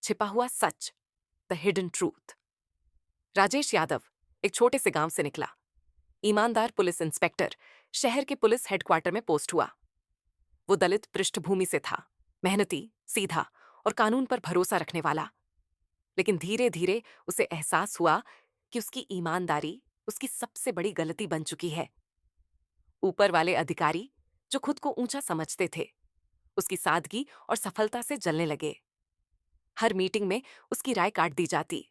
छिपा हुआ सच, the hidden truth. Rajesh Yadav एक छोटे से गांव से निकला। ईमानदार पुलिस इंस्पेक्टर शहर के पुलिस हेडक्वार्टर में पोस्ट हुआ। वो दलित पृष्ठभूमि से था, मेहनती, सीधा और कानून पर भरोसा रखने वाला। लेकिन धीरे धीरे उसे एहसास हुआ कि उसकी ईमानदारी उसकी सबसे बड़ी गलती बन चुकी है। ऊपर वाले अधिकारी, जो खुद को ऊंचा समझते थे, उसकी सादगी और सफलता से जलने लगे। हर मीटिंग में उसकी राय काट दी जाती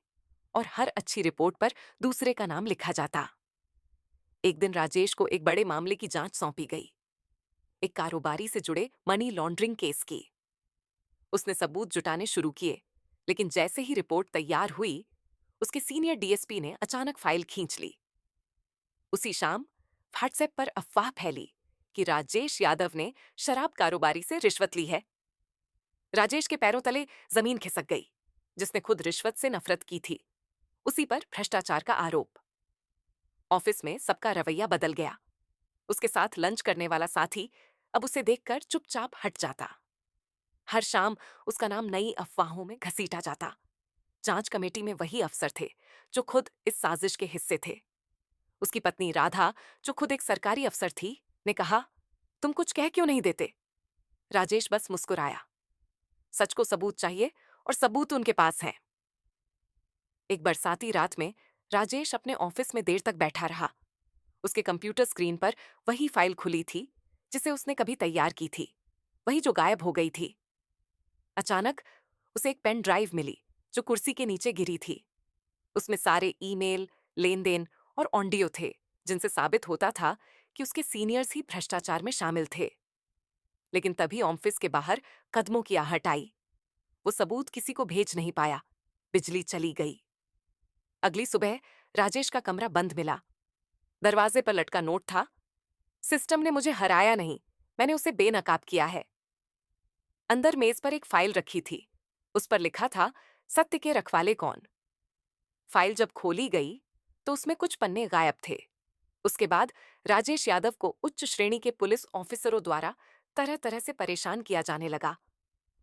और हर अच्छी रिपोर्ट पर दूसरे का नाम लिखा जाता। एक दिन राजेश को एक बड़े मामले की जांच सौंपी गई, एक कारोबारी से जुड़े मनी लॉन्ड्रिंग केस की। उसने सबूत जुटाने शुरू किए, लेकिन जैसे ही रिपोर्ट तैयार हुई, उसके सीनियर डीएसपी ने अचानक फाइल खींच ली। उसी शाम व्हाट्सएप पर अफवाह फैली कि राजेश यादव ने शराब कारोबारी से रिश्वत ली है। राजेश के पैरों तले जमीन खिसक गई। जिसने खुद रिश्वत से नफरत की थी, उसी पर भ्रष्टाचार का आरोप। ऑफिस में सबका रवैया बदल गया। उसके साथ लंच करने वाला साथी अब उसे देखकर चुपचाप हट जाता। हर शाम उसका नाम नई अफवाहों में घसीटा जाता। जांच कमेटी में वही अफसर थे जो खुद इस साजिश के हिस्से थे। उसकी पत्नी राधा, जो खुद एक सरकारी अफसर थी, ने कहा, तुम कुछ कह क्यों नहीं देते? राजेश बस मुस्कुराया। सच को सबूत चाहिए और सबूत उनके पास हैं। एक बरसाती रात में राजेश अपने ऑफिस में देर तक बैठा रहा। उसके कंप्यूटर स्क्रीन पर वही फाइल खुली थी जिसे उसने कभी तैयार की थी, वही जो गायब हो गई थी। अचानक उसे एक पेन ड्राइव मिली जो कुर्सी के नीचे गिरी थी। उसमें सारे ईमेल, लेन देन और ऑडियो थे, जिनसे साबित होता था कि उसके सीनियर्स ही भ्रष्टाचार में शामिल थे। लेकिन तभी ऑफिस के बाहर कदमों की आहट आई। वो सबूत किसी को भेज नहीं पाया। बिजली चली गई। अगली सुबह राजेश का कमरा बंद मिला। दरवाजे पर लटका नोट था, सिस्टम ने मुझे हराया नहीं, मैंने उसे बेनकाब किया है। अंदर मेज पर एक फाइल रखी थी। उस पर लिखा था, सत्य के रखवाले कौन। फाइल जब खोली गई तो उसमें कुछ पन्ने गायब थे। उसके बाद राजेश यादव को उच्च श्रेणी के पुलिस ऑफिसरों द्वारा तरह तरह से परेशान किया जाने लगा।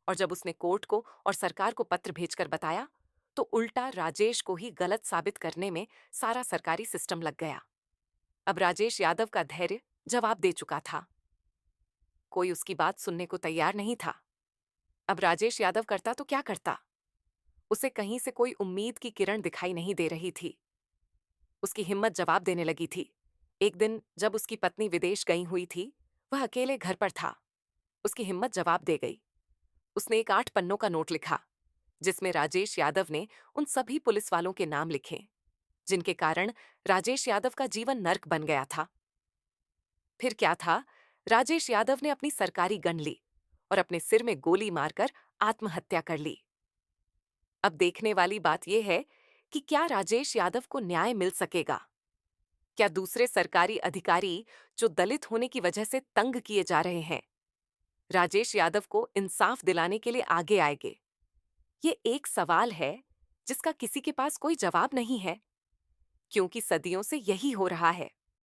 और जब उसने कोर्ट को और सरकार को पत्र भेजकर बताया, तो उल्टा राजेश को ही गलत साबित करने में सारा सरकारी सिस्टम लग गया। अब राजेश यादव का धैर्य जवाब दे चुका था। कोई उसकी बात सुनने को तैयार नहीं था। अब राजेश यादव करता तो क्या करता? उसे कहीं से कोई उम्मीद की किरण दिखाई नहीं दे रही थी। उसकी हिम्मत जवाब देने लगी थी। एक दिन जब उसकी पत्नी विदेश गई हुई थी, वह अकेले घर पर था। उसकी हिम्मत जवाब दे गई। उसने एक 8 पन्नों का नोट लिखा, जिसमें राजेश यादव ने उन सभी पुलिस वालों के नाम लिखे जिनके कारण राजेश यादव का जीवन नर्क बन गया था। फिर क्या था, राजेश यादव ने अपनी सरकारी गन ली और अपने सिर में गोली मारकर आत्महत्या कर ली। अब देखने वाली बात यह है कि क्या राजेश यादव को न्याय मिल सकेगा? क्या दूसरे सरकारी अधिकारी, जो दलित होने की वजह से तंग किए जा रहे हैं, राजेश यादव को इंसाफ दिलाने के लिए आगे आएंगे? ये एक सवाल है जिसका किसी के पास कोई जवाब नहीं है, क्योंकि सदियों से यही हो रहा है।